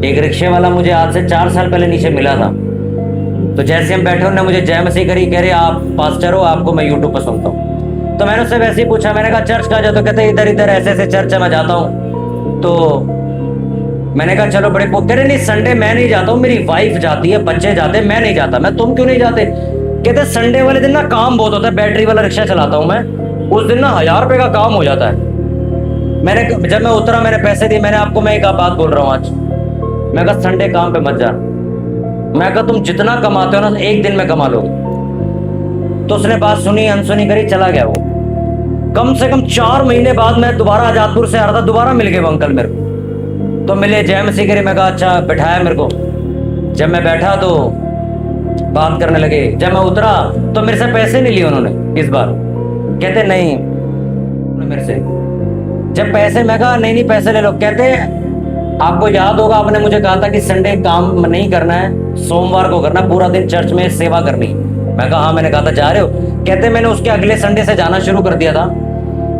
एक रिक्शे वाला मुझे आज से 4 साल पहले नीचे मिला था। तो जैसे हम बैठे उन्होंने मुझे जय मसीह करी, कह रहे आप पास्टर हो, आपको मैं यूट्यूब पर सुनता हूँ। तो मैंने उससे वैसे ही पूछा, मैंने कहा चर्च कहाँ जाते हो? कहते इधर इधर ऐसे ऐसे चर्च है, मैं जाता हूँ। तो मैंने कहा चलो बड़े कह रहे नहीं संडे मैं नहीं जाता हूँ, मेरी वाइफ जाती है, बच्चे जाते हैं, मैं नहीं जाता। मैं तुम क्यों नहीं जाते? कहते संडे वाले दिन ना काम बहुत होता है, बैटरी वाला रिक्शा चलाता हूँ मैं, उस दिन ना 1000 रुपए का काम हो जाता है। जब मैं उतरा मैंने पैसे दिए, मैंने आपको मैं एक बात बोल रहा हूँ आज, मैं कहा संडे काम पे मत जा। मैं कहा तुम जितना कमाते हो ना एक दिन में कमा लोगे। तो उसने बात सुनी अनसुनी करी, चला गया वो। कम से कम 4 महीने बाद मैं दोबारा आजादपुर से आ रहा था, दोबारा मिल गए वो अंकल मेरे को। तो मिले, जय मसीह करी। मैं कहा अच्छा, बैठाया मेरे को। जब मैं बैठा तो बात करने लगे। जब मैं उतरा तो मेरे से पैसे नहीं लिए उन्होंने इस बार। कहते नहीं मेरे से जब पैसे, मैं कहा नहीं नहीं पैसे ले लो। कहते आपको याद होगा आपने मुझे कहा था कि संडे काम नहीं करना है, सोमवार को करना, पूरा दिन चर्च में सेवा करनी। मैं कहा हाँ मैंने कहा था, जा रहे हो? कहते मैंने उसके अगले संडे से जाना शुरू कर दिया था।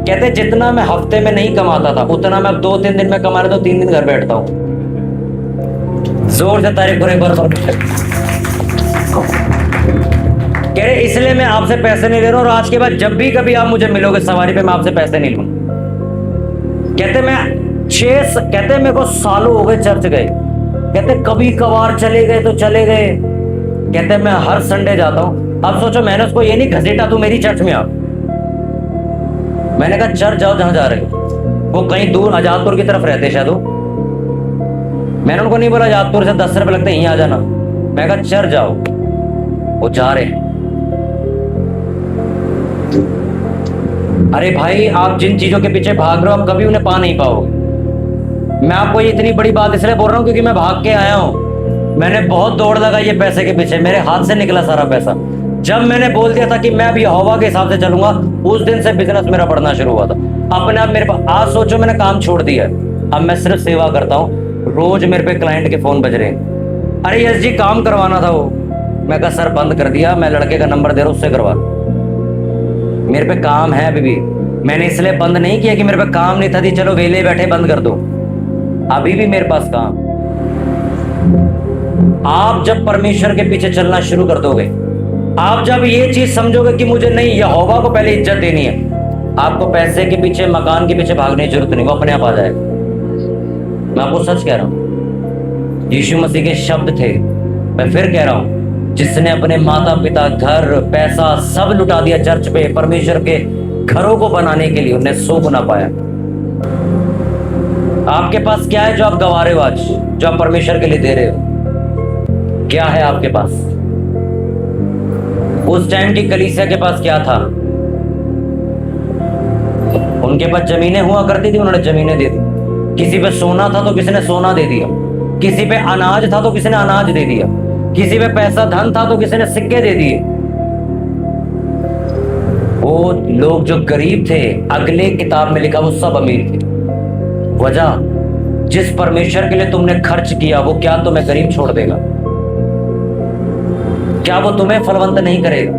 कहते जितना मैं हफ्ते में नहीं कमाता था उतना मैं अब 2-3 दिन में कमा रहा, तो 3 दिन घर बैठता हूँ। जोर से तारीफ करो एक बार। कह रहे इसलिए मैं आपसे पैसे नहीं ले रहा हूँ, और आज के बाद जब भी कभी आप मुझे मिलोगे सवारी पे मैं आपसे पैसे नहीं लूंगा। कहते मैं कहते मेरे को सालों हो गए चर्च गए। कहते कभी कभार चले गए तो चले गए। कहते मैं हर संडे जाता हूं। अब सोचो, मैंने उसको ये नहीं घसीटा तू मेरी चर्च में आ। मैंने कहा चर्च जाओ जहां जा रहे हो। वो कहीं दूर आजादपुर की तरफ रहते शायद वो। मैंने उनको नहीं बोला आजादपुर से 10 रुपए लगते यहीं आ जाना। मैं कहा चर्च जाओ। वो जा रहे हैं। अरे भाई आप जिन चीजों के पीछे भाग रहे हो आप कभी उन्हें पा नहीं पाओगे। मैं आपको ये इतनी बड़ी बात इसलिए बोल रहा हूँ क्योंकि मैं भाग के आया हूँ। मैंने बहुत दौड़ लगाई ये पैसे के पीछे, मेरे हाथ से निकला सारा पैसा। जब मैंने बोल दिया था कि मैं अभी यहोवा के हिसाब से चलूंगा, उस दिन से बिजनेस मेरा बढ़ना शुरू हुआ था अपने आप मेरे पास। आज सोचो मैंने काम छोड़ दिया है, अब मैं सिर्फ सेवा करता हूँ। रोज मेरे पे क्लाइंट के फोन बज रहे हैं, अरे यस जी काम करवाना था वो। मैं कहा सर बंद कर दिया, मैं लड़के का नंबर दे रहा हूँ उससे करवा। मेरे पे काम है अभी भी। मैंने इसलिए बंद नहीं किया कि मेरे पे काम नहीं था कि चलो वेले बैठे बंद कर दो। अभी भी मेरे पास काम। आप जब परमेश्वर के पीछे चलना शुरू कर दोगे, आप जब ये चीज समझोगे कि मुझे नहीं यहोवा को पहले इज्जत देनी है, आपको पैसे के पीछे मकान के पीछे भागने की जरूरत नहीं, वो अपने आप आ जाएगा। मैं आपको सच कह रहा हूं, यीशु मसीह के शब्द थे। मैं फिर कह रहा हूं, जिसने अपने माता पिता घर पैसा सब लुटा दिया चर्च पे परमेश्वर के घरों को बनाने के लिए, उन्हें सो ना पाया। आपके पास क्या है जो आप गवा रहे हो आज, जो आप परमेश्वर के लिए दे रहे हो? क्या है आपके पास? उस टाइम की कलीसिया के पास क्या था? उनके पास जमीनें हुआ करती थी, उन्होंने जमीनें दे दी। किसी पे सोना था तो किसी ने सोना दे दिया, किसी पे अनाज था तो किसी ने अनाज दे दिया, किसी पे पैसा धन था तो किसी ने सिक्के दे दिए। वो लोग जो गरीब थे, अगले किताब में लिखा वो सब अमीर थे। वजह, जिस परमेश्वर के लिए तुमने खर्च किया वो क्या तुम्हें गरीब छोड़ देगा? क्या वो तुम्हें फलवंत नहीं करेगा?